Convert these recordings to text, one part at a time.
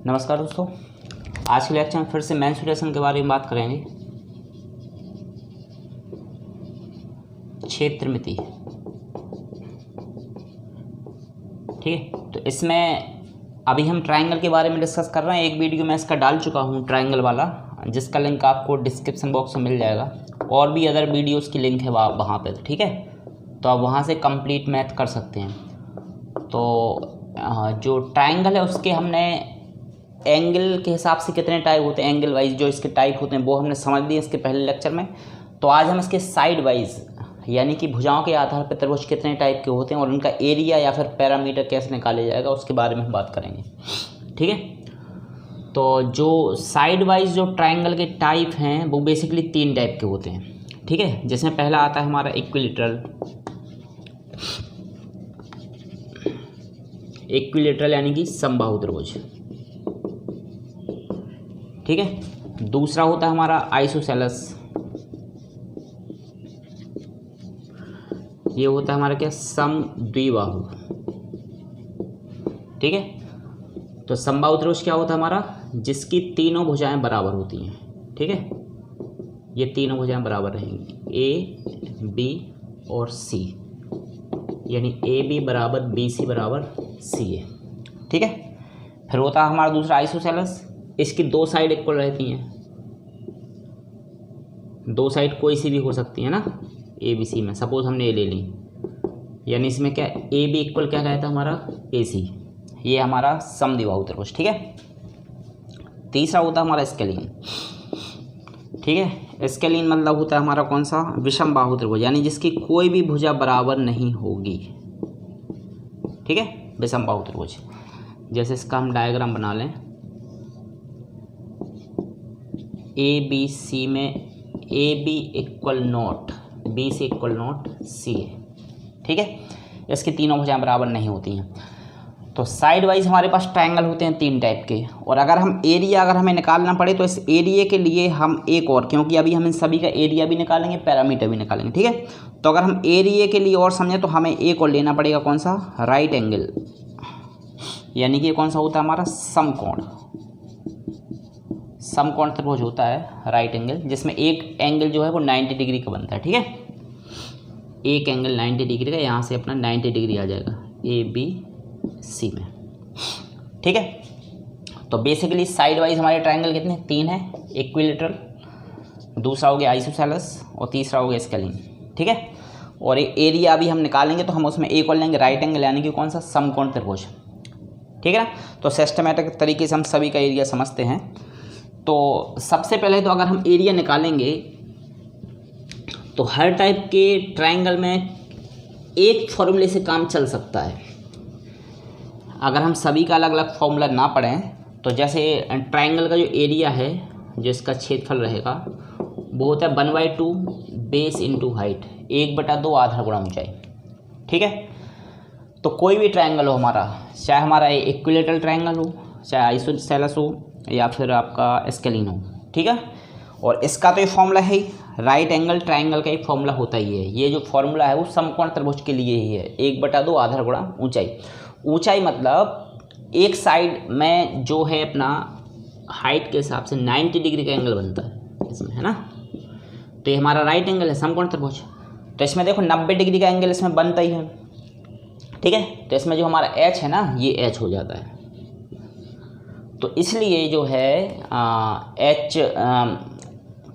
नमस्कार दोस्तों, आज के लेक्चर में फिर से मेंस्ट्रुएशन के बारे में बात करेंगे। क्षेत्रमिति, ठीक है। तो इसमें अभी हम ट्रायंगल के बारे में डिस्कस कर रहे हैं। एक वीडियो मैं इसका डाल चुका हूँ ट्रायंगल वाला, जिसका लिंक आपको डिस्क्रिप्शन बॉक्स में मिल जाएगा, और भी अदर वीडियोस की लिंक है वहाँ पे, ठीक है। तो आप वहाँ से कंप्लीट मैथ कर सकते हैं। तो जो ट्रायंगल है उसके हमने एंगल के हिसाब से कितने टाइप होते हैं, एंगल वाइज जो इसके टाइप होते हैं वो हमने समझ लिए इसके पहले लेक्चर में। तो आज हम इसके साइड वाइज यानी कि भुजाओं के आधार पर त्रिभुज कितने टाइप के होते हैं और उनका एरिया या फिर पैरामीटर कैसे निकाला जाएगा उसके बारे में हम बात करेंगे, ठीक है। तो जो साइड वाइज जो ट्रायंगल के टाइप हैं वो बेसिकली 3 टाइप के होते हैं, ठीक है। जिसमें पहला आता है हमारा इक्विलेटरल यानी कि समबाहु त्रिभुज, ठीक है। दूसरा होता है हमारा आइसोसेलेस, ये होता है हमारा क्या, समद्विबाहु, ठीक है। तो समबाहु त्रिभुज क्या होता है हमारा, जिसकी तीनों भुजाएं बराबर होती हैं, ठीक है। ये तीनों भुजाएं बराबर रहेंगी, ए बी और सी, यानी ए बी बराबर बी सी बराबर सी ए, ठीक है। फिर होता है हमारा दूसरा आइसोसेलेस, इसकी 2 साइड इक्वल रहती हैं, 2 साइड कोई सी भी हो सकती है ना, ए बी सी में। सपोज हमने ए ले ली, यानी इसमें क्या ए बी इक्वल क्या रहता है हमारा, ए सी। ये हमारा समद्विबाहु त्रिभुज, ठीक है। तीसरा होता है हमारा स्केलीन, ठीक है। स्केलीन मतलब होता है हमारा कौन सा, विषम बाहु त्रिभुज, यानी जिसकी कोई भी भुजा बराबर नहीं होगी, ठीक है, विषम बाहु त्रिभुज। जैसे इसका हम डायग्राम बना लें, ए बी सी में A B equal not B C equal not C A, ठीक है। इसकी तीनों भुजाएं बराबर नहीं होती हैं। तो साइड वाइज हमारे पास ट्रायंगल होते हैं 3 टाइप के। और अगर हम एरिया अगर हमें निकालना पड़े तो इस एरिया के लिए हम एक और, क्योंकि अभी हम इन सभी का एरिया भी निकालेंगे, पैरामीटर भी निकालेंगे, ठीक है। तो अगर हम एरिया के लिए और समझें तो हमें एक और लेना पड़ेगा, कौन सा, राइट एंगल, यानी कि कौन सा होता है हमारा, समकोण। समकोण त्रिभुज होता है राइट एंगल, जिसमें एक एंगल जो है वो 90 डिग्री का बनता है, ठीक है। एक एंगल 90 डिग्री का, यहाँ से अपना 90 डिग्री आ जाएगा ए बी सी में, ठीक है। तो बेसिकली साइड वाइज हमारे ट्रायंगल कितने, 3 हैं, इक्विलेटरल, दूसरा हो गया आइसोसेलेस और तीसरा हो गया स्केलीन, ठीक है। और एरिया अभी हम निकालेंगे तो हम उसमें एक और लेंगे, राइट एंगल, यानी कि कौन सा, समकोण त्रिभुज, ठीक है ना। तो सिस्टमैटिक तरीके से हम सभी का एरिया समझते हैं। तो सबसे पहले तो अगर हम एरिया निकालेंगे तो हर टाइप के ट्रायंगल में एक फॉर्मूले से काम चल सकता है। अगर हम सभी का अलग अलग फॉर्मूला ना पढ़ें तो जैसे ट्रायंगल का जो एरिया है, जो इसका क्षेत्रफल रहेगा वो होता है 1/2 बेस इंटू हाइट, 1/2 आधार गुणा ऊंचाई, ठीक है। तो कोई भी ट्रायंगल हो हमारा, चाहे हमारा इक्विलेटरल ट्रायंगल हो, चाहे आइसोसेलेस हो, या फिर आपका स्केलीन हो, ठीक है। और इसका तो ये फॉर्मूला है ही, राइट एंगल ट्रायंगल का एक फॉर्मूला होता ही है। ये जो फॉर्मूला है वो समकोण त्रिभुज के लिए ही है, 1/2 आधार गुणा ऊंचाई। ऊंचाई मतलब एक साइड में जो है अपना हाइट के हिसाब से 90 डिग्री का एंगल बनता है इसमें, है ना। तो ये हमारा राइट एंगल है समकोण त्रिभुज। तो इसमें देखो 90 डिग्री का एंगल इसमें बनता ही है, ठीक है। तो इसमें जो हमारा एच है ना, ये एच हो जाता है। तो इसलिए जो है एच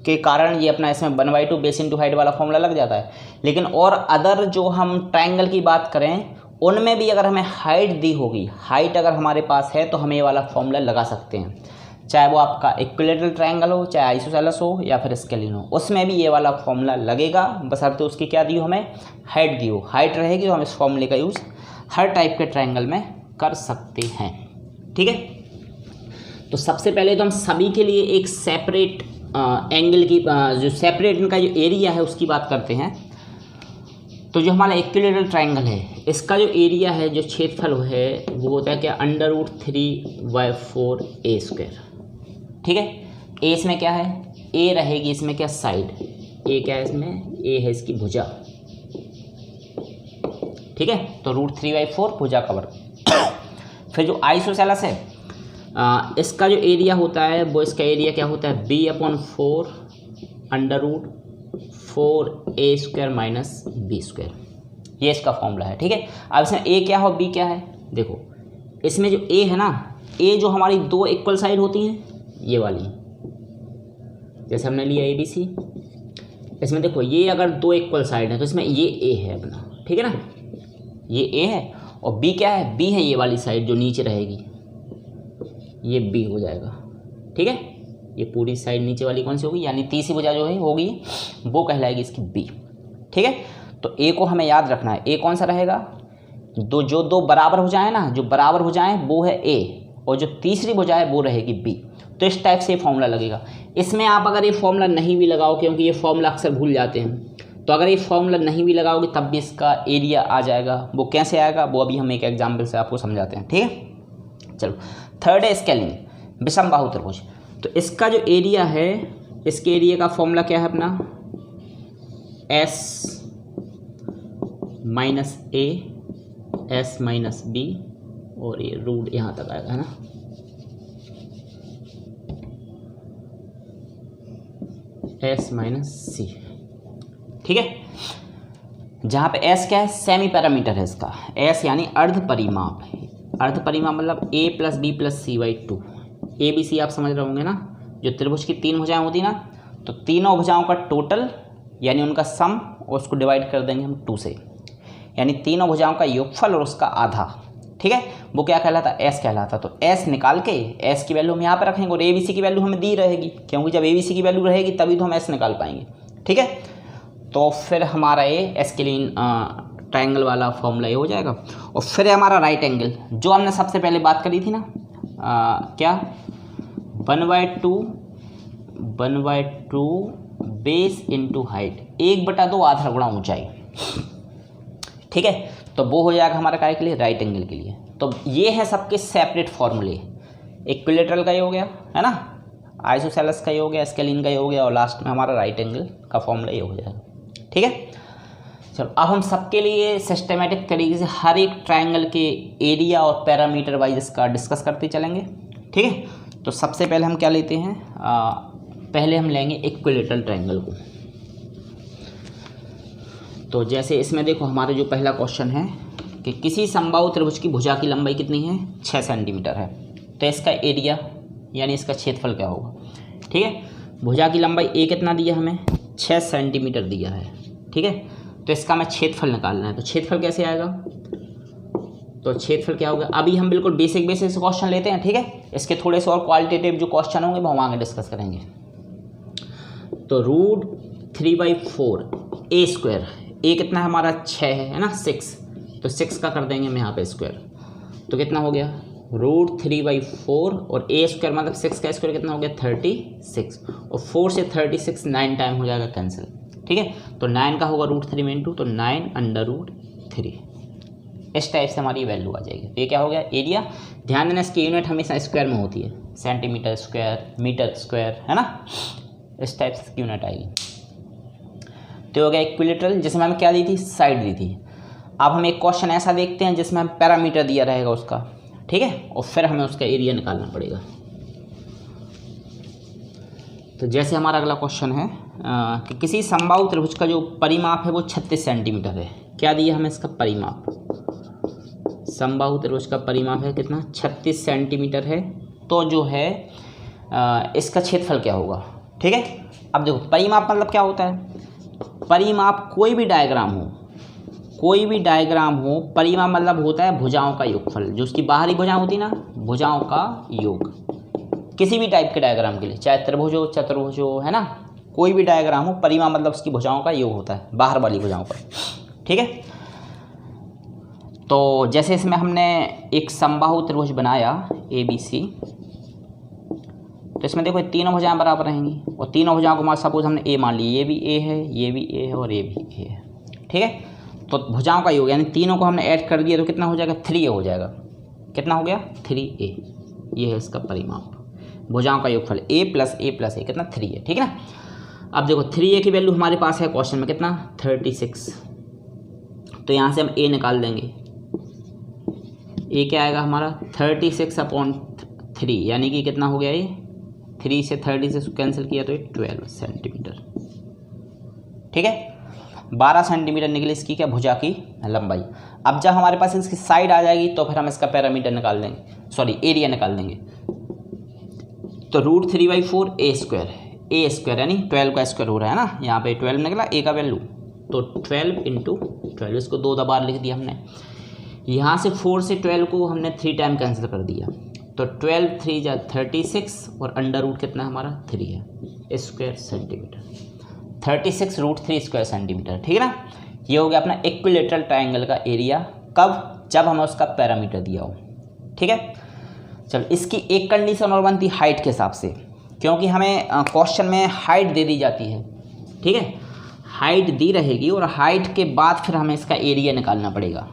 के कारण ये अपना इसमें 1/2 बेस इंटू हाइट वाला फॉर्मूला लग जाता है। लेकिन और अदर जो हम ट्रायंगल की बात करें उनमें भी अगर हमें हाइट दी होगी, हाइट अगर हमारे पास है तो हम ये वाला फॉर्मूला लगा सकते हैं, चाहे वो आपका इक्विलेटरल ट्रायंगल हो, चाहे आइसोसेलेस हो, या फिर स्केलीन हो, उसमें भी ये वाला फॉर्मूला लगेगा। बशर्ते उसकी क्या दी हो, हमें हाइट दी हो। हाइट रहेगी तो हम इस फॉर्मूले का यूज़ हर टाइप के ट्रायंगल में कर सकते हैं, ठीक है। तो सबसे पहले तो हम सभी के लिए एक सेपरेट एंगल की जो सेपरेट इनका जो एरिया है उसकी बात करते हैं। तो जो हमारा इक्विलेटरल ट्रायंगल है, इसका जो एरिया है, जो क्षेत्रफल है, वो होता है क्या, √3/4 a², ठीक है। ए इसमें क्या है, ए रहेगी इसमें क्या, साइड, ए क्या है इसमें, ए है इसकी भुजा, ठीक है। तो √3/4 भुजा का वर्ग। फिर जो आइसोसेलेस है इसका जो एरिया होता है वो इसका एरिया क्या होता है b/4 √4a² माइनस b²। ये इसका फॉर्मूला है, ठीक है। अब इसमें a क्या हो b क्या है, देखो इसमें जो a है ना, a जो हमारी दो इक्वल साइड होती हैं ये वाली, जैसे हमने लिया ABC, इसमें देखो ये अगर दो इक्वल साइड है तो इसमें ये a है अपना, ठीक है ना, ये a है और b क्या है, b है ये वाली साइड जो नीचे रहेगी, ये b हो जाएगा, ठीक है। ये पूरी साइड नीचे वाली कौन सी होगी, यानी तीसरी भुजा जो है होगी वो कहलाएगी इसकी b, ठीक है। तो a को हमें याद रखना है, a कौन सा रहेगा, जो दो बराबर भुजाएं ना, जो बराबर भुजाएं वो है a और जो तीसरी भुजा है वो रहेगी b। तो इस टाइप से फॉर्मूला लगेगा। इसमें आप अगर ये फॉर्मूला नहीं भी लगाओ, क्योंकि ये फॉर्मूला अक्सर भूल जाते हैं, तो अगर ये फॉर्मूला नहीं भी लगाओगे तब भी इसका एरिया आ जाएगा। वो कैसे आएगा वो अभी हम एक एग्जाम्पल से आपको समझाते हैं, ठीक है। चलो, थर्ड है स्केलिंग, विषमबाहु त्रिभुज। तो इसका जो एरिया है, इसके एरिया का फॉर्मूला क्या है अपना, s minus a s minus b और ये रूट यहाँ तक आएगा, है ना। s माइनस सी, ठीक है। जहाँ पे s क्या है, सेमी पैरामीटर है इसका, s यानी अर्ध परिमाप। अर्ध परिमाप मतलब a + b + c/2। a b c आप समझ रहे होंगे ना, जो त्रिभुज की तीन भुजाएं होती ना, तो तीनों भुजाओं का टोटल यानी उनका सम और उसको डिवाइड कर देंगे हम 2 से, यानी तीनों भुजाओं का योगफल और उसका आधा, ठीक है। वो क्या कहलाता, s कहलाता। तो s निकाल के s की वैल्यू हम यहाँ पे रखेंगे और a b c की वैल्यू हमें दी रहेगी, क्योंकि जब a b c की वैल्यू रहेगी तभी तो हम s निकाल पाएंगे, ठीक है। तो फिर हमारा ये एस्केलिन ट्रायंगल वाला फॉर्मूला ये हो जाएगा। और फिर हमारा राइट एंगल, जो हमने सबसे पहले बात करी थी ना, क्या 1/2 बेस इंटू हाइट, 1/2 आधा गुणा ऊंचाई, ठीक है। तो वो हो जाएगा हमारा काय के लिए, राइट एंगल के लिए। तो ये है सबके सेपरेट फॉर्मूले, इक्विलेटरल का ये हो गया, है ना, आइसोसेलेस का ये हो गया, स्केलिन का ये हो गया, और लास्ट में हमारा राइट एंगल का फॉर्मूला ये हो जाएगा, ठीक है। चलो, अब हम सबके लिए सिस्टमेटिक तरीके से हर एक ट्रायंगल के एरिया और पैरामीटर वाइज इसका डिस्कस करते चलेंगे, ठीक है। तो सबसे पहले हम क्या लेते हैं, पहले हम लेंगे इक्विलेटरल ट्रायंगल को। तो जैसे इसमें देखो, हमारा जो पहला क्वेश्चन है कि किसी समबाहु त्रिभुज की भुजा की लंबाई कितनी है, 6 सेंटीमीटर है। तो इसका एरिया यानी इसका क्षेत्रफल क्या होगा, ठीक है। भुजा की लंबाई a कितना दिया हमें, 6 सेंटीमीटर दिया है, ठीक है। तो इसका हमें क्षेत्रफल निकालना है। तो क्षेत्रफल कैसे आएगा, तो क्षेत्रफल क्या होगा, अभी हम बिल्कुल बेसिक क्वेश्चन लेते हैं, ठीक है। इसके थोड़े से और क्वालिटेटिव जो क्वेश्चन होंगे वो हम आगे डिस्कस करेंगे। तो √3/4 a², a कितना है हमारा 6 है ना, 6, तो 6 का कर देंगे हम यहाँ पे स्क्वायर, तो कितना हो गया √3/4 और a² मतलब 6 का स्क्वायर कितना हो गया 36, और 4 से 36 9 टाइम हो जाएगा कैंसिल, ठीक है। तो 9 का होगा √3 में इंटू, तो 9/3, इस टाइप से हमारी वैल्यू आ जाएगी। तो ये क्या हो गया, एरिया। ध्यान देना इसकी यूनिट हमेशा स्क्वायर में होती है, सेंटीमीटर स्क्वायर, मीटर स्क्वायर, है ना, इस टाइप से इसकी यूनिट आएगी। तो हो गया इक्विलेटरल, जिसमें हमें क्या दी थी, साइड दी थी। अब हम एक क्वेश्चन ऐसा देखते हैं जिसमें हम पैरामीटर दिया रहेगा उसका, ठीक है, और फिर हमें उसका एरिया निकालना पड़ेगा। तो जैसे हमारा अगला क्वेश्चन है कि किसी समबाहु त्रिभुज का जो परिमाप है वो 36 सेंटीमीटर है। क्या दिया हमें इसका परिमाप, समबाहु त्रिभुज का परिमाप है कितना, 36 सेंटीमीटर है। तो जो है इसका क्षेत्रफल क्या होगा, ठीक है। अब देखो, परिमाप मतलब क्या होता है, परिमाप कोई भी डायग्राम हो, परिमाप मतलब होता है भुजाओं का योगफल, जो उसकी बाहरी भुजाएं होती ना, भुजाओं का योग, किसी भी टाइप के डायग्राम के लिए, चाहे त्रिभुज हो, चतुर्भुज हो, है ना, कोई भी डायग्राम हो, परिमाप मतलब उसकी भुजाओं का योग होता है, बाहर वाली भुजाओं का, ठीक है। तो जैसे इसमें हमने एक समबाहु त्रिभुज बनाया ABC, तो इसमें देखो तीनों भुजाएं बराबर रहेंगी, और तीनों भुजाओं को सपोज हमने A मान ली, ये भी A है, ये भी A है और ये भी A है, ठीक है। तो भुजाओं का योग यानी तीनों को हमने ऐड कर दिया तो कितना हो जाएगा, 3A हो जाएगा। कितना हो गया, 3A, ये है इसका परिमाप, भुजाओं का योगफल A + A + A कितना 3 है, ठीक है ना। अब देखो 3A की वैल्यू हमारे पास है क्वेश्चन में कितना, 36, तो यहाँ से हम A निकाल देंगे। A क्या आएगा हमारा 36/3 3 यानी कि कितना हो गया ये 3 से 30 से कैंसिल किया तो ये 12 सेंटीमीटर। ठीक है, 12 सेंटीमीटर निकली इसकी क्या भुजा की लंबाई। अब जब हमारे पास इसकी साइड आ जाएगी तो फिर हम इसका पैरामीटर निकाल देंगे, सॉरी एरिया निकाल देंगे। तो √3/4 ए स्क्वायर यानी 12 का स्क्वायर हो रहा है ना, यहाँ पे 12 निकला ए का वैल्यू, तो 12 × 12 इसको 2 बार लिख दिया हमने। यहाँ से 4 से 12 को हमने 3 टाइम कैंसिल कर दिया, तो 12 3 जा 36 और अंडर रूट कितना हमारा 3 है स्क्वायर सेंटीमीटर, 36 √3 स्क्वायर सेंटीमीटर। ठीक है ना, ये हो गया अपना इक्विलेटरल ट्रायंगल का एरिया। कब, जब हमें उसका पैरामीटर दिया हो। ठीक है, चलो इसकी एक कंडीशन और बनती हाइट के हिसाब से, क्योंकि हमें क्वेश्चन में हाइट दे दी जाती है। ठीक है, हाइट दी रहेगी और हाइट के बाद फिर हमें इसका एरिया निकालना पड़ेगा,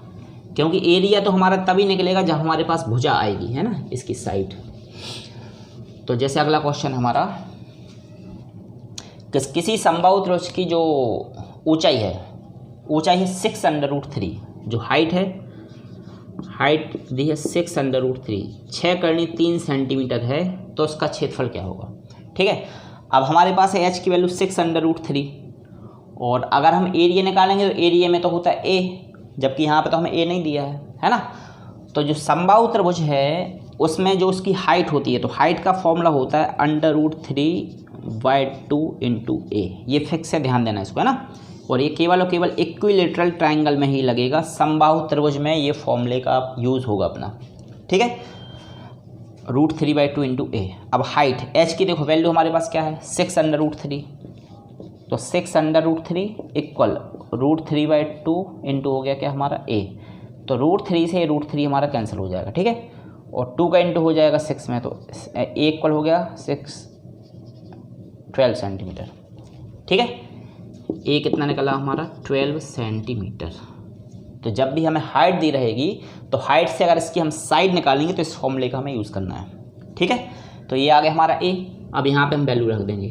क्योंकि एरिया तो हमारा तभी निकलेगा जब हमारे पास भुजा आएगी, है ना, इसकी साइड। तो जैसे अगला क्वेश्चन हमारा, किसी समबाहु त्रिभुज की जो ऊंचाई है 6√3, जो हाइट दी है 6√3, 6 × 3 सेंटीमीटर है, तो उसका क्षेत्रफल क्या होगा। ठीक है, अब हमारे पास है h की वैल्यू 6√3 और अगर हम एरिया निकालेंगे तो एरिया में तो होता है a, जबकि यहाँ पे तो हमें a नहीं दिया है ना। तो जो समबाहु त्रिभुज है उसमें जो उसकी हाइट होती है, तो हाइट का फॉर्मूला होता है √3/2 × a। ये फिक्स है, ध्यान देना इसको, है ना। और ये केवल और केवल इक्विलेटरल ट्रायंगल में ही लगेगा, समबाहु त्रिभुज में ये फॉर्मूले का यूज़ होगा अपना। ठीक है, √3/2 × a। अब हाइट h की देखो वैल्यू हमारे पास क्या है 6√3, तो 6√3 इक्वल √3/2 इंटू हो गया क्या हमारा a, तो √3 से √3 हमारा कैंसिल हो जाएगा। ठीक है, और 2 का इंटू हो जाएगा 6 में, तो a इक्वल हो गया 12 सेंटीमीटर। ठीक है, a कितना निकला हमारा 12 सेंटीमीटर। तो जब भी हमें हाइट दी रहेगी तो हाइट से अगर इसकी हम साइड निकालेंगे तो इस फॉर्मूले का हमें यूज़ करना है। ठीक है, तो ये आ गया हमारा a। अब यहाँ पे हम वैल्यू रख देंगे,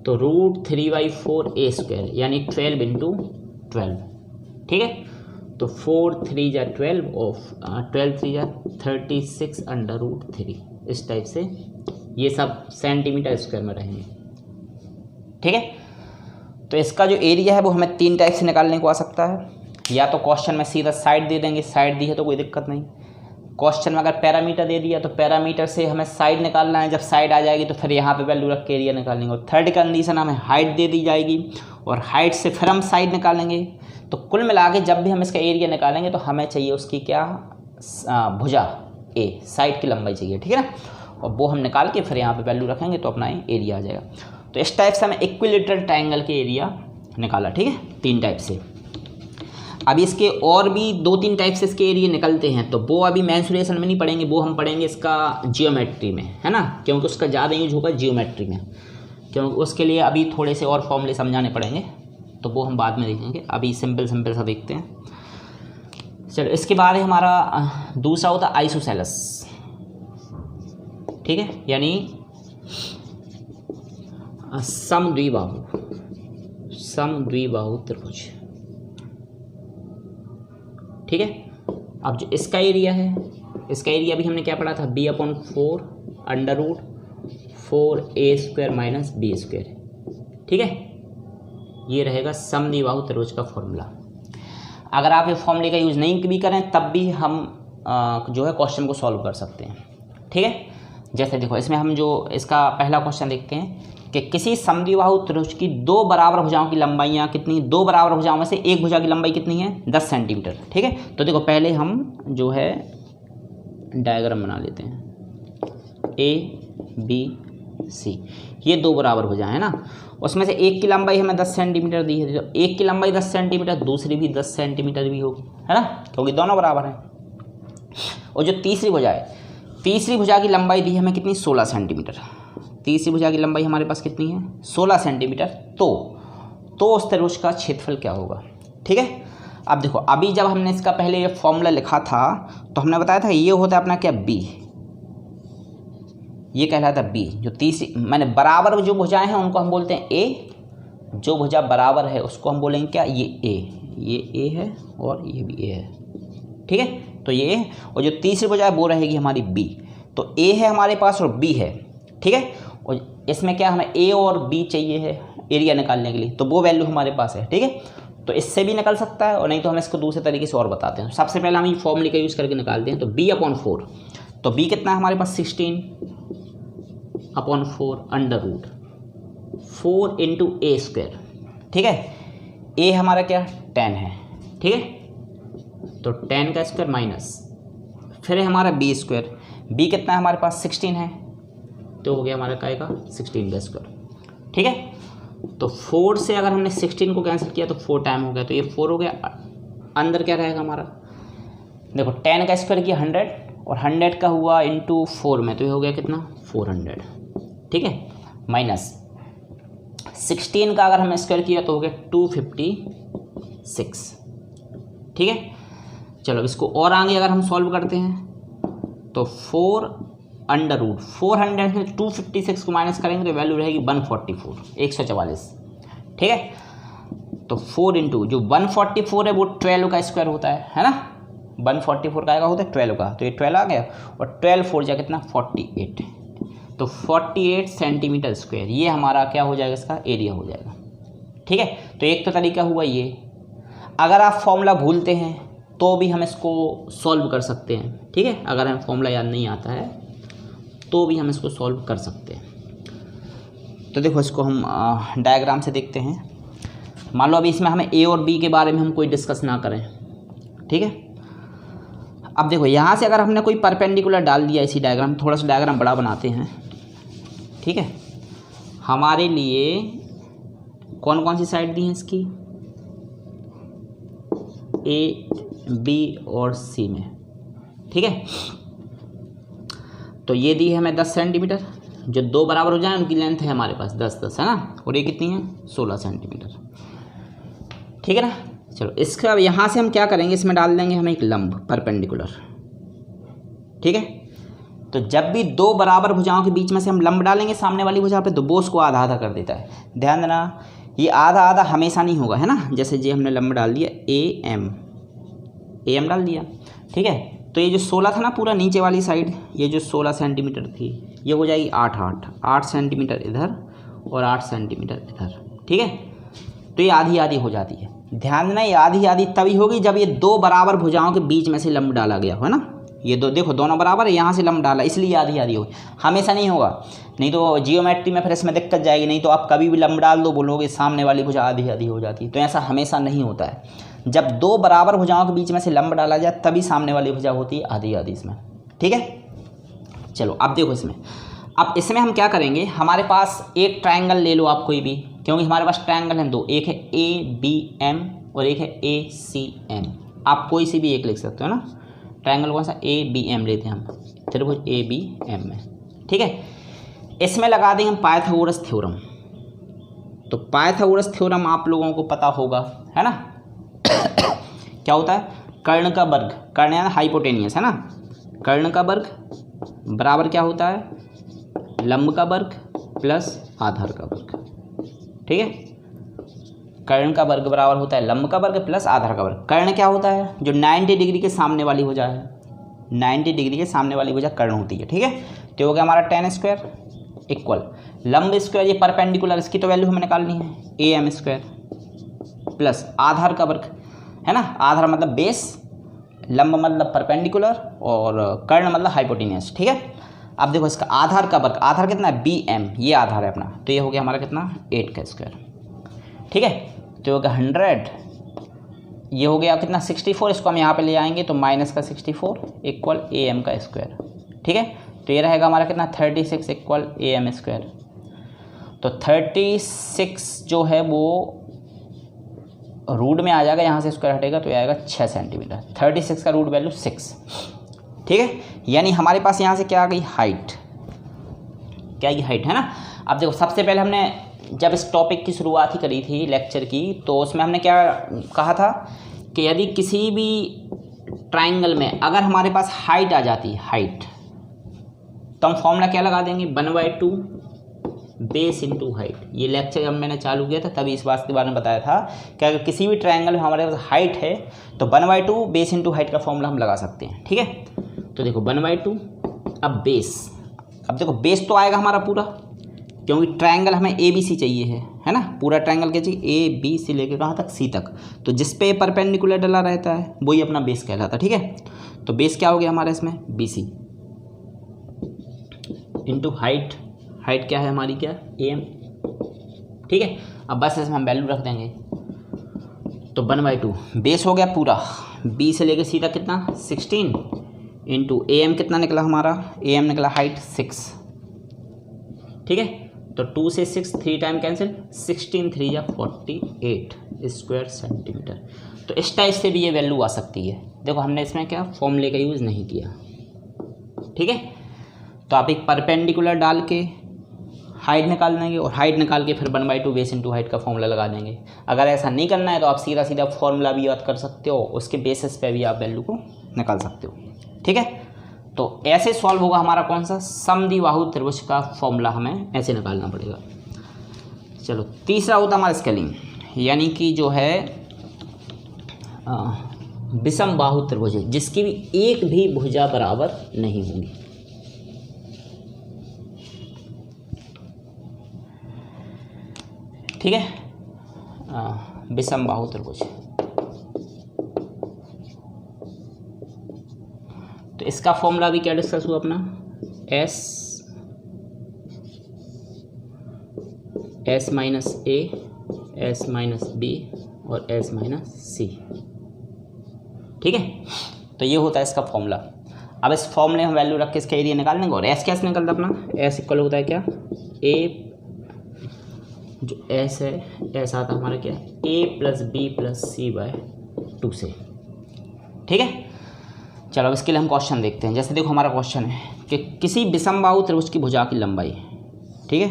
तो √3/4 a स्क्वायर यानी 12 × 12। ठीक है, तो 4 3 जा 12 और 12 3 जा 36 √3, इस टाइप से ये सब सेंटीमीटर स्क्वायर में रहेंगे। ठीक है, तो इसका जो एरिया है वो हमें 3 टाइप से निकालने को आ सकता है, या तो क्वेश्चन में सीधा साइड दे देंगे, साइड दी है तो कोई दिक्कत नहीं। क्वेश्चन में अगर पैरामीटर दे दिया तो पैरामीटर से हमें साइड निकालना है, जब साइड आ जाएगी तो फिर यहाँ पे वैल्यू रख के एरिया निकालेंगे। और थर्ड कंडीशन हमें हाइट दे दी जाएगी और हाइट से फिर हम साइड निकालेंगे। तो कुल मिला के जब भी हम इसका एरिया निकालेंगे तो हमें चाहिए उसकी क्या भुजा ए, साइड की लंबाई चाहिए। ठीक है ना, और वो हम निकाल के फिर यहाँ पे वैल्यू रखेंगे तो अपना एरिया आ जाएगा। तो इस टाइप से हमें इक्विलेटरल ट्रायंगल के एरिया निकाला। ठीक है, 3 टाइप से। अभी इसके और भी 2-3 टाइप से इसके एरिया निकलते हैं, तो वो अभी मेंसुरेशन में नहीं पढ़ेंगे, वो हम पढ़ेंगे इसका जियोमेट्री में, है ना, क्योंकि उसका ज़्यादा यूज होगा जियोमेट्री में, क्योंकि उसके लिए अभी थोड़े से और फॉर्मूले समझाने पड़ेंगे, तो वो हम बाद में देखेंगे। अभी सिंपल सा देखते हैं। चलो, इसके बाद हमारा दूसरा होता है आइसोसेलेस। ठीक है, यानी समद्विबाहु त्रिभुज। ठीक है, अब जो इसका एरिया है, इसका एरिया भी हमने क्या पढ़ा था, b/4 √4a² - b²। ठीक है, ये रहेगा समद्विबाहु त्रिभुज का फॉर्मूला। अगर आप ये फॉर्मूले का यूज़ नहीं भी करें तब भी हम जो है क्वेश्चन को सॉल्व कर सकते हैं। ठीक है, जैसे देखो इसमें हम जो इसका पहला क्वेश्चन देखते हैं कि किसी समद्विबाहु त्रिभुज की 2 बराबर भुजाओं की लंबाइयाँ कितनी, 2 बराबर भुजाओं में से एक भुजा की लंबाई कितनी है 10 सेंटीमीटर। ठीक है, तो देखो पहले हम जो है डायग्राम बना लेते हैं, ABC, ये 2 बराबर भुजाएं है ना, उसमें से एक की लंबाई हमें 10 सेंटीमीटर दी है, तो एक की लंबाई 10 सेंटीमीटर, दूसरी भी 10 सेंटीमीटर भी होगी, है ना, क्योंकि दोनों बराबर हैं। और जो तीसरी भुजा है, तीसरी भुजा की लंबाई दी है हमें कितनी 16 सेंटीमीटर। तीसरी भुजा की लंबाई हमारे पास कितनी है 16 सेंटीमीटर। तो उस त्रिभुज का क्षेत्रफल क्या होगा। ठीक है, अब देखो अभी जब हमने इसका पहले ये फॉर्मूला लिखा था तो हमने बताया था ये होता है अपना क्या B, ये कहलाता है B। जो तीसरी मैंने बराबर जो भुजाएं हैं उनको हम बोलते हैं A, जो भुजा बराबर है उसको हम बोलेंगे क्या, ये A है और ये भी A है। ठीक है, तो ये, और जो तीसरी भुजा है वो रहेगी हमारी B। तो ए है हमारे पास और बी है, ठीक है। और इसमें क्या हमें ए और बी चाहिए है एरिया निकालने के लिए, तो वो वैल्यू हमारे पास है, ठीक है। तो इससे भी निकल सकता है और नहीं तो हम इसको दूसरे तरीके से और बताते हैं। सबसे पहले हम ये फॉर्मूले का यूज़ करके निकालते हैं। तो b/4, तो b कितना है हमारे पास 16/4 अंडर रूट 4 इंटू ए स्क्वायर, ठीक है। a हमारा क्या 10 है, ठीक है। तो 10 का स्क्वायर माइनस फिर है हमारा बी स्क्वायर, बी कितना है हमारे पास 16 है, तो हो गया हमारा क्या का 16 का स्क्वायर, ठीक है। तो 4 से अगर हमने 16 को कैंसिल किया तो 4 टाइम हो गया, तो ये 4 हो गया। अंदर क्या रहेगा हमारा, देखो 10 का स्क्वायर किया 100 और 100 का हुआ इंटू 4 में, तो ये हो गया कितना 400, ठीक है। माइनस 16 का अगर हमने स्क्वायर किया तो हो गया 256, ठीक है। चलो इसको और आगे अगर हम सॉल्व करते हैं तो 4 अंडर रूट 400 में 256 को माइनस करेंगे तो वैल्यू रहेगी 144, ठीक है। तो 4 इंटू जो 144 है वो 12 का स्क्वायर होता है ना। 144 का होता है 12 का, तो ये 12 आ गया और 12 4 जा कितना 48, तो 48 सेंटीमीटर स्क्वायर ये हमारा क्या हो जाएगा, इसका एरिया हो जाएगा, ठीक है। तो एक तो तरीका हुआ ये। अगर आप फॉर्मूला भूलते हैं तो भी हम इसको सॉल्व कर सकते हैं, ठीक है। अगर हमें फॉर्मूला याद नहीं आता है तो भी हम इसको सॉल्व कर सकते हैं। तो देखो इसको हम डायग्राम से देखते हैं। मान लो अभी इसमें हमें ए और बी के बारे में हम कोई डिस्कस ना करें, ठीक है। अब देखो यहाँ से अगर हमने कोई परपेंडिकुलर डाल दिया इसी डायग्राम, थोड़ा सा डायग्राम बड़ा बनाते हैं, ठीक है। हमारे लिए कौन कौन सी साइड दी है इसकी, ए बी और सी में, ठीक है। तो ये दी है हमें 10 सेंटीमीटर, जो दो बराबर हो जाए उनकी लेंथ है हमारे पास 10 है ना, और ये कितनी है 16 सेंटीमीटर, ठीक है ना। चलो इसका अब यहाँ से हम क्या करेंगे, इसमें डाल देंगे हम एक लंब परपेंडिकुलर, ठीक है। तो जब भी दो बराबर भुजाओं के बीच में से हम लंब डालेंगे सामने वाली भुजा पे, तो वो उसको आधा आधा कर देता है। ध्यान देना ये आधा आधा हमेशा नहीं होगा, है ना। जैसे ये हमने लंब डाल दिया ए एम डाल दिया, ठीक है। तो ये जो 16 था ना पूरा नीचे वाली साइड, ये जो 16 सेंटीमीटर थी ये हो जाएगी 8 सेंटीमीटर इधर और 8 सेंटीमीटर इधर, ठीक है। तो ये आधी आधी हो जाती है। ध्यान देना ये आधी आधी तभी होगी जब ये दो बराबर भुजाओं के बीच में से लंब डाला गया हो ना। ये दो देखो दोनों बराबर है, यहाँ से लंब डाला इसलिए आधी आधी होगी, हमेशा नहीं होगा। नहीं तो जियोमेट्री में फिर इसमें दिक्कत जाएगी, नहीं तो आप कभी भी लंब डाल दो बोलोगे सामने वाली भुजा आधी आधी हो जाती है, तो ऐसा हमेशा नहीं होता है। जब दो बराबर भुजाओं के बीच में से लंब डाला जाए तभी सामने वाली भुजा होती है आधी आधी इसमें, ठीक है। चलो अब देखो अब इसमें हम क्या करेंगे, हमारे पास एक ट्रायंगल ले लो आप कोई भी, क्योंकि हमारे पास ट्रायंगल हैं दो, एक है ABM और एक है ACM। आप कोई सी भी एक लिख सकते हो ना। ट्रायंगल कौन सा ABM लेते हैं हम, त्रिभुज ABM में, ठीक है। इसमें लगा देंगे हम पाइथागोरस थ्योरम। तो पाइथागोरस थ्योरम आप लोगों को पता होगा, है ना। क्या होता है, कर्ण का वर्ग, कर्ण यानी हाइपोटेनियस, है ना। कर्ण का वर्ग बराबर क्या होता है, लंब का वर्ग प्लस आधार का वर्ग, ठीक है। कर्ण का वर्ग बराबर होता है लंब का वर्ग प्लस आधार का वर्ग। कर्ण क्या होता है, जो 90 डिग्री के सामने वाली भुजा है, 90 डिग्री के सामने वाली भुजा कर्ण होती है, ठीक है। तो हो गया हमारा 10 स्क्वायर इक्वल लंब स्क्वायर, ये परपेंडिकुलर, इसकी तो वैल्यू हमें निकालनी है AM स्क्वायर प्लस आधार का वर्ग, है ना। आधार मतलब बेस, लंब मतलब परपेंडिकुलर और कर्ण मतलब हाइपोटेनियस, ठीक है। अब देखो इसका आधार का वर्ग, आधार कितना है BM, ये आधार है अपना, तो ये हो गया हमारा कितना 8 का स्क्वायर, ठीक है। तो हो गया 100, ये हो गया कितना 64, इसको हम यहाँ पे ले आएंगे तो माइनस का 64 इक्वल AM का स्क्वायर, ठीक है। तो ये रहेगा हमारा कितना 36 इक्वल AM स्क्वायर। तो 36 जो है वो रूट में आ जाएगा, यहाँ से स्क्वायर हटेगा तो ये आएगा 6 सेंटीमीटर। 36 का रूट वैल्यू 6, ठीक है। यानी हमारे पास यहाँ से क्या आ गई हाइट, क्या ये हाइट है ना। अब देखो सबसे पहले हमने जब इस टॉपिक की शुरुआत ही करी थी लेक्चर की, तो उसमें हमने क्या कहा था कि यदि किसी भी ट्रायंगल में अगर हमारे पास हाइट आ जाती है, हाइट, तो हम फॉर्मूला क्या लगा देंगे 1/2 बेस इंटू हाइट। ये लेक्चर जब मैंने चालू किया था तभी इस बात के बारे में बताया था कि अगर किसी भी ट्रायंगल में हमारे पास हाइट है तो 1/2 बेस इंटू हाइट का फॉर्मूला हम लगा सकते हैं, ठीक है। तो देखो 1/2 अब बेस, अब देखो बेस तो आएगा हमारा पूरा, क्योंकि ट्रायंगल हमें ए बी सी चाहिए है ना, पूरा ट्रायंगल क्या चाहिए, ए बी से लेकर कहाँ तक, सी तक। तो जिस पे परपेंडिकुलर डला रहता है वही अपना बेस कहलाता है, ठीक है। तो बेस क्या हो गया हमारा इसमें, B C into height, height क्या है हमारी, क्या, ए एम, ठीक है। अब बस इसमें हम वैल्यू रख देंगे, तो 1/2 बेस हो गया पूरा, बी से लेकर सी तक कितना 16 इंटू ए एम कितना निकला हमारा, ए एम निकला हाइट 6, ठीक है। तो 2 से 6 3 टाइम कैंसिल, 16 3 या 48 स्क्वायर सेंटीमीटर। तो इस टाइप से भी ये वैल्यू आ सकती है। देखो हमने इसमें क्या फॉर्मूले का यूज़ नहीं किया, ठीक है। तो आप एक परपेंडिकुलर डाल के हाइट निकाल देंगे और हाइट निकाल के फिर 1/2 बेस इंटू हाइट का फॉर्मूला लगा देंगे। अगर ऐसा नहीं करना है तो आप सीधा सीधा फॉर्मूला भी याद कर सकते हो, उसके बेसिस पे भी आप वैल्यू को निकाल सकते हो, ठीक है। तो ऐसे सॉल्व होगा हमारा कौन सा, समद्विबाहु त्रिभुज का फॉर्मूला हमें ऐसे निकालना पड़ेगा। चलो तीसरा होता हमारा स्केलिंग, यानी कि जो है विषम बाहु त्रिभुज है जिसकी भी एक भी भुजा बराबर नहीं होगी, ठीक है। विषम बाहु त्रिभुज, तो इसका फॉर्मूला भी क्या डिस्कस हुआ अपना, एस माइनस ए, एस माइनस बी और एस माइनस सी, ठीक है। तो ये होता है इसका फॉर्मूला। अब इस फॉर्मूले में वैल्यू रख के इसका एरिया निकाल लेंगे। और एस कैसे निकलता है अपना, एस इक्वल होता है क्या, ए, जो एस है एस आता है हमारा क्या, ए प्लस बी प्लस सी बाय 2 से, ठीक है। चलो अब इसके लिए हम क्वेश्चन देखते हैं। जैसे देखो हमारा क्वेश्चन है कि किसी विषम बाहु त्रिभुज की भुजा की लंबाई, ठीक है,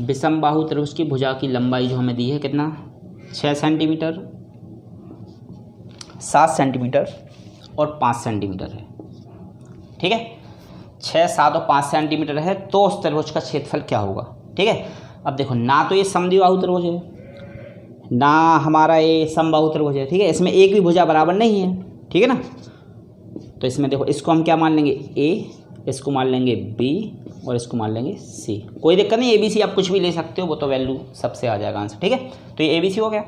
विषम बाहु त्रिभुज की भुजा की लंबाई जो हमें दी है कितना, 6 सेंटीमीटर, 7 सेंटीमीटर और 5 सेंटीमीटर है, ठीक है। 6, 7 और 5 सेंटीमीटर है तो उस त्रिभुज का क्षेत्रफल क्या होगा, ठीक है। अब देखो ना तो ये समद्विबाहु त्रिभुज है ना हमारा ये समबाहु त्रिभुज है, ठीक है। इसमें एक भी भुजा बराबर नहीं है, ठीक है ना। तो इसमें देखो इसको हम क्या मान लेंगे, ए, इसको मान लेंगे बी और इसको मान लेंगे सी। कोई दिक्कत नहीं, ए बी सी आप कुछ भी ले सकते हो, वो तो वैल्यू सबसे आ जाएगा आंसर, ठीक है। तो ये ए बी सी हो गया।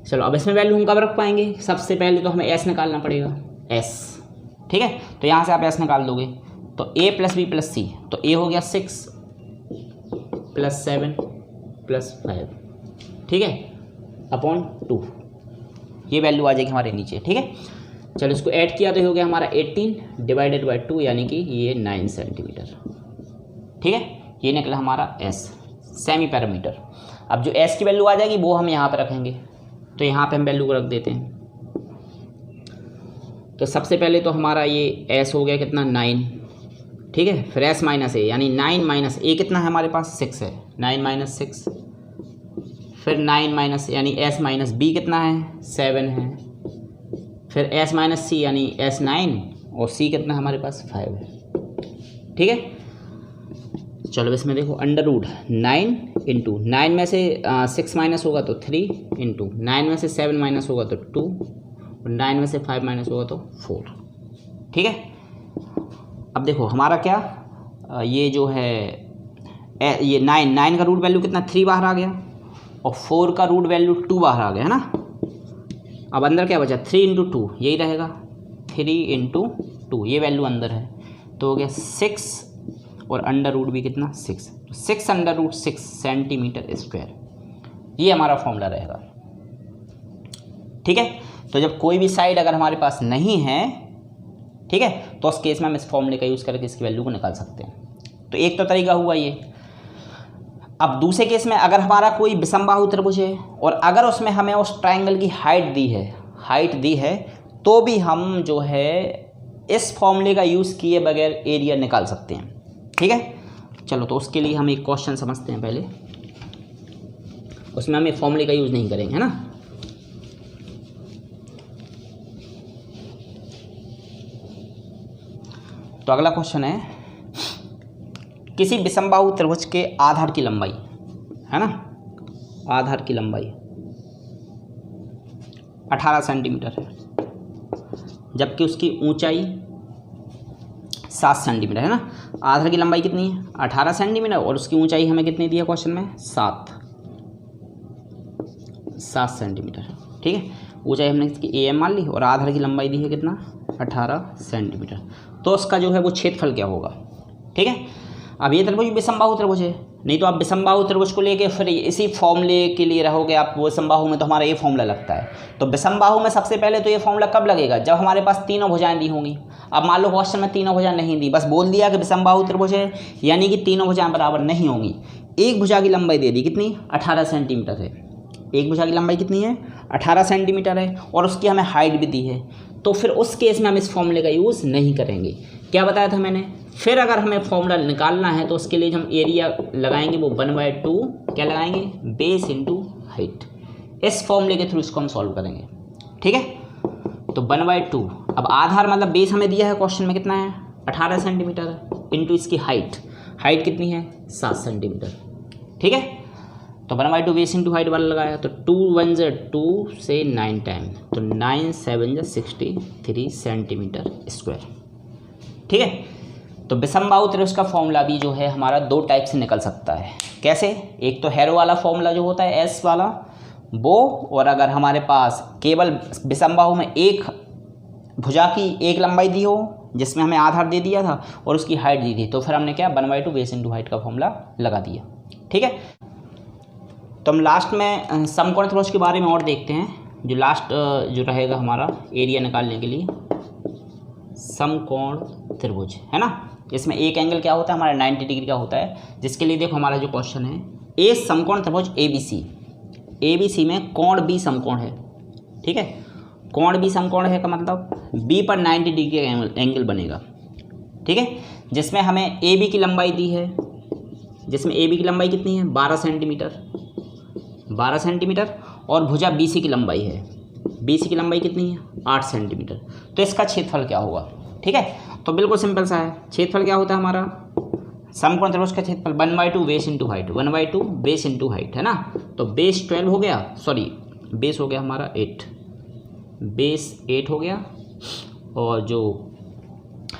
चलो अब इसमें वैल्यू हम कब रख पाएंगे, सबसे पहले तो हमें एस निकालना पड़ेगा, एस, ठीक है। तो यहाँ से आप एस निकाल दोगे तो ए प्लस बी प्लस सी, तो ए हो गया 6 प्लस 7 प्लस 5, ठीक है, अपॉन 2, ये वैल्यू आ जाएगी हमारे नीचे, ठीक है। चलो इसको ऐड किया तो हो गया हमारा 18 डिवाइडेड बाई 2, यानी कि ये 9 सेंटीमीटर, ठीक है। ये निकला हमारा एस, सेमी पैरामीटर। अब जो एस की वैल्यू आ जाएगी वो हम यहाँ पे रखेंगे, तो यहाँ पे हम वैल्यू को रख देते हैं। तो सबसे पहले तो हमारा ये एस हो गया कितना 9, ठीक है। फिर एस माइनस ए, यानी 9 माइनस ए कितना है हमारे पास 6 है, 9 माइनस 6, फिर 9 माइनस यानी एस माइनस बी कितना है 7 है, फिर एस माइनस सी यानी एस 9 और सी कितना हमारे पास 5 है, ठीक है। चलो इसमें देखो अंडर रूट 9 इंटू 9 में से 6 माइनस होगा तो 3 इंटू 9 में से 7 माइनस होगा तो 2 और 9 में से 5 माइनस होगा तो 4, ठीक है। अब देखो हमारा क्या ये जो है ये 9 का रूट वैल्यू कितना 3 बाहर आ गया और 4 का रूट वैल्यू 2 बाहर आ गया है ना। अब अंदर क्या बचा 3 इंटू 2, यही रहेगा 3 इंटू 2, ये वैल्यू अंदर है तो हो गया 6 और अंडर रूट भी कितना 6, तो 6 अंडर रूट 6 सेंटीमीटर स्क्वायर, ये हमारा फॉर्मूला रहेगा, ठीक है। तो जब कोई भी साइड अगर हमारे पास नहीं है, ठीक है, तो उस केस में हम इस फॉर्मूले का यूज़ करके इसकी वैल्यू को निकाल सकते हैं। तो एक तो तरीका हुआ ये। अब दूसरे केस में अगर हमारा कोई विषम बाहु त्रिभुज है और अगर उसमें हमें उस ट्रायंगल की हाइट दी है तो भी हम जो है इस फॉर्मूले का यूज़ किए बगैर एरिया निकाल सकते हैं, ठीक है। चलो तो उसके लिए हम एक क्वेश्चन समझते हैं पहले, उसमें हम एक फॉर्मूले का यूज़ नहीं करेंगे, है ना। तो अगला क्वेश्चन है किसी विषम बाहु त्रिभुज के आधार की लंबाई, है ना, आधार की लंबाई 18 सेंटीमीटर है जबकि उसकी ऊंचाई 7 सेंटीमीटर है ना। आधार की लंबाई कितनी है 18 सेंटीमीटर और उसकी ऊंचाई हमें कितनी दी है क्वेश्चन में 7 सेंटीमीटर। ठीक है, ऊंचाई हमने इसकी AM मान ली और आधार की लंबाई दी है कितना 18 सेंटीमीटर। तो उसका जो है वो क्षेत्रफल क्या होगा। ठीक है, अब ये त्रिभुज विषमबाहु त्रिभुज है, नहीं तो आप विषमबाहु त्रिभुज को लेके फिर इसी फॉर्मूले के लिए रहोगे आप। विषमबाहु में तो हमारा ये फॉर्मूला लगता है, तो विषमबाहु में सबसे पहले तो ये फॉर्मूला कब लगेगा जब हमारे पास तीनों भुजाएं दी होंगी। अब मान लो क्वेश्चन में तीनों भुजाएं नहीं दी, बस बोल दिया कि विषमबाहु त्रिभुज है, यानी कि तीनों भुजाएं बराबर नहीं होंगी। एक भुजा की लंबाई दे दी कितनी 18 सेंटीमीटर है, एक भुजा की लंबाई कितनी है 18 सेंटीमीटर है और उसकी हमें हाइट भी दी है। तो फिर उस केस में हम इस फॉर्मूले का यूज़ नहीं करेंगे। क्या बताया था मैंने, फिर अगर हमें फॉर्मूला निकालना है तो उसके लिए हम एरिया लगाएंगे वो 1/2 क्या लगाएंगे बेस इंटू हाइट। इस फॉर्मूले के थ्रू इसको हम सॉल्व करेंगे। ठीक है, तो 1/2। अब आधार मतलब बेस हमें दिया है क्वेश्चन में कितना है 18 सेंटीमीटर इंटू इसकी हाइट कितनी है 7 सेंटीमीटर। ठीक है, तो 1/2 बेस इंटू हाइट वाला लगाया तो 2 1 ज़ा 2 से 9 टाइम, तो 9 7 ज़ा 63 सेंटीमीटर स्क्वायर। ठीक है, तो विषमबाहु त्रिभुज का फॉर्मूला भी जो है हमारा दो टाइप से निकल सकता है। कैसे, एक तो हैरो वाला फॉर्मूला जो होता है S वाला वो, और अगर हमारे पास केवल विषमबाहु में एक भुजा की एक लंबाई दी हो जिसमें हमें आधार दे दिया था और उसकी हाइट दी थी, तो फिर हमने क्या 1/2 बेस इंटू हाइट का फॉर्मूला लगा दिया। ठीक है, तो हम लास्ट में समकोण त्रिभुज के बारे में और देखते हैं। जो लास्ट जो रहेगा हमारा एरिया निकालने के लिए समकोण त्रिभुज है ना, इसमें एक एंगल क्या होता है हमारा 90 डिग्री का होता है, जिसके लिए देखो हमारा जो क्वेश्चन है ए समकोण त्रिभुज ABC में कोण B समकोण है। ठीक है, कोण B समकोण है का मतलब B पर 90 डिग्री का एंगल बनेगा। ठीक है, जिसमें हमें AB की लंबाई दी है, जिसमें AB की लंबाई कितनी है 12 सेंटीमीटर और भुजा BC की लंबाई है, BC की लंबाई कितनी है 8 सेंटीमीटर। तो इसका क्षेत्रफल क्या होगा। ठीक है, तो बिल्कुल सिंपल सा है, क्षेत्रफल क्या होता है हमारा समकोण त्रिभुज का क्षेत्रफल 1/2 base into height, 1/2 base into height है ना। तो बेस 12 हो गया, सॉरी बेस हो गया हमारा 8, बेस 8 हो गया और जो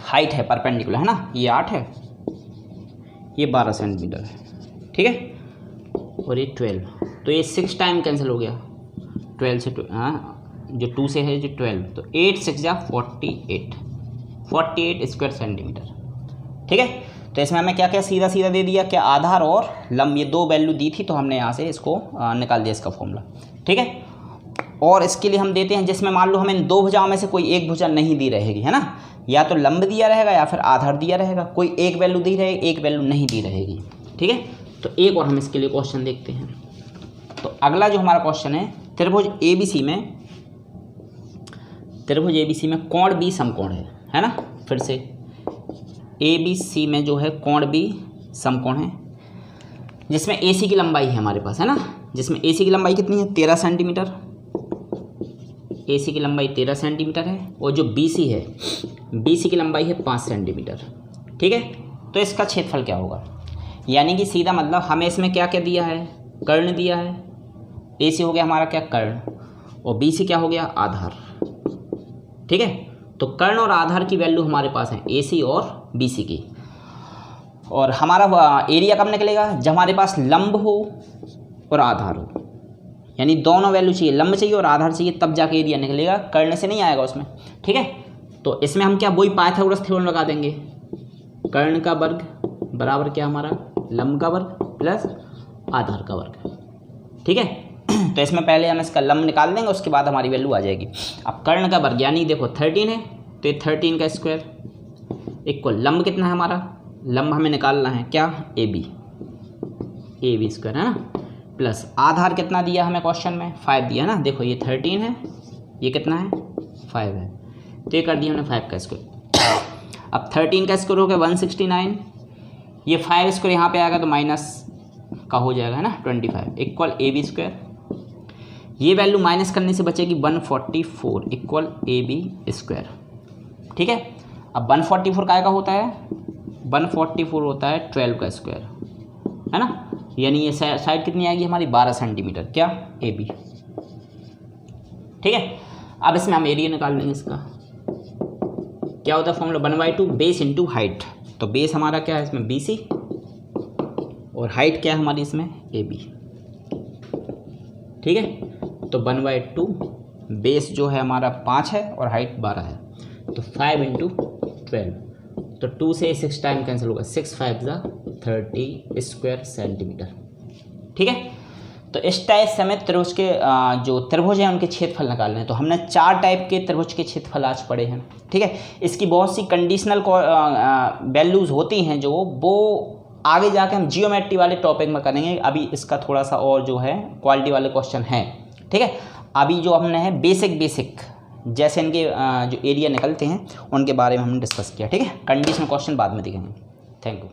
हाइट है परपेंडिकुलर है ना ये 8 है, ये 12 सेंटीमीटर है। ठीक है, और ये 12, तो ये 6 टाइम कैंसिल हो गया 12 से जो 2 से है जो 12, तो 8 6 जा 48 स्क्वायर सेंटीमीटर। ठीक है, तो इसमें हमें क्या क्या सीधा दे दिया, क्या आधार और लंब, ये दो वैल्यू दी थी तो हमने यहाँ से इसको निकाल दिया इसका फॉर्मूला। ठीक है, और इसके लिए हम देते हैं जिसमें मान लो हमें दो भुजाओं में से कोई एक भुजा नहीं दी रहेगी है ना, या तो लंब दिया रहेगा या फिर आधार दिया रहेगा, कोई एक वैल्यू दी रहेगी एक वैल्यू नहीं दी रहेगी। ठीक है, तो एक और हम इसके लिए क्वेश्चन देखते हैं। तो अगला जो हमारा क्वेश्चन है त्रिभुज ABC में कोण B समकोण है ना। फिर से ABC में जो है कोण B समकोण है, जिसमें AC की लंबाई है हमारे पास है ना, जिसमें AC की लंबाई कितनी है 13 सेंटीमीटर, AC की लंबाई 13 सेंटीमीटर है और जो BC है BC की लंबाई है 5 सेंटीमीटर। ठीक है, तो इसका क्षेत्रफल क्या होगा, यानी कि सीधा मतलब हमें इसमें क्या क्या दिया है कर्ण दिया है, AC हो गया हमारा क्या कर्ण और BC क्या हो गया आधार। ठीक है, तो कर्ण और आधार की वैल्यू हमारे पास है AC और BC की, और हमारा एरिया कब निकलेगा जब हमारे पास लंब हो और आधार हो, यानी दोनों वैल्यू चाहिए, लंब चाहिए और आधार चाहिए, तब जाके एरिया निकलेगा, कर्ण से नहीं आएगा उसमें। ठीक है, तो इसमें हम क्या वही पाइथागोरस थ्योरम लगा देंगे, कर्ण का वर्ग बराबर क्या हमारा लंब का वर्ग प्लस आधार का वर्ग। ठीक है, तो इसमें पहले हम इसका लंब निकाल देंगे उसके बाद हमारी वैल्यू आ जाएगी। अब कर्ण का वर्ग यानी देखो 13 है तो ये 13 का स्क्वायर इक्वल लंब कितना है हमारा, लंब हमें निकालना है क्या AB स्क्वायर है ना, प्लस आधार कितना दिया हमें क्वेश्चन में 5 दिया ना, देखो ये 13 है ये कितना है 5 है, तो ये कर दिया हमने 5 का स्क्वायर। अब 13 का स्क्वायर हो गया 169, ये 5 स्क्वायर यहाँ पे आएगा तो माइनस का हो जाएगा है ना 25 इक्वल AB स्क्वायर, ये वैल्यू माइनस करने से बचेगी 144 इक्वल AB स्क्वायर। ठीक है, अब 144 काय का होता है 144 होता है 12 का स्क्वायर है ना, यानी ये साइड कितनी आएगी हमारी 12 सेंटीमीटर क्या AB। ठीक है, अब इसमें हम एरिया निकाल लेंगे इसका, क्या होता है फॉर्मूला 1/2 बेस इंटू हाइट। तो बेस हमारा क्या है इसमें BC और हाइट क्या है हमारी इसमें AB, ठीक है। तो 1/2 बेस जो है हमारा 5 है और हाइट 12 है, तो 5 × 12, तो 2 से 6 टाइम कैंसिल होगा, 6 5 30 स्क्वायर सेंटीमीटर, ठीक है। तो इस टाइप से हमें त्रिभुज के जो त्रिभुज हैं उनके क्षेत्रफल निकालने हैं। तो हमने 4 टाइप के त्रिभुज के क्षेत्रफल आज पढ़े हैं, ठीक है। इसकी बहुत सी कंडीशनल वैल्यूज़ होती हैं जो वो आगे जाके हम जियोमेट्री वाले टॉपिक में करेंगे। अभी इसका थोड़ा सा और जो है क्वालिटी वाले क्वेश्चन हैं, ठीक है। अभी जो हमने है बेसिक जैसे इनके जो एरिया निकलते हैं उनके बारे में हमने डिस्कस किया, ठीक है। कंडीशनल क्वेश्चन बाद में देखेंगे। Thank you.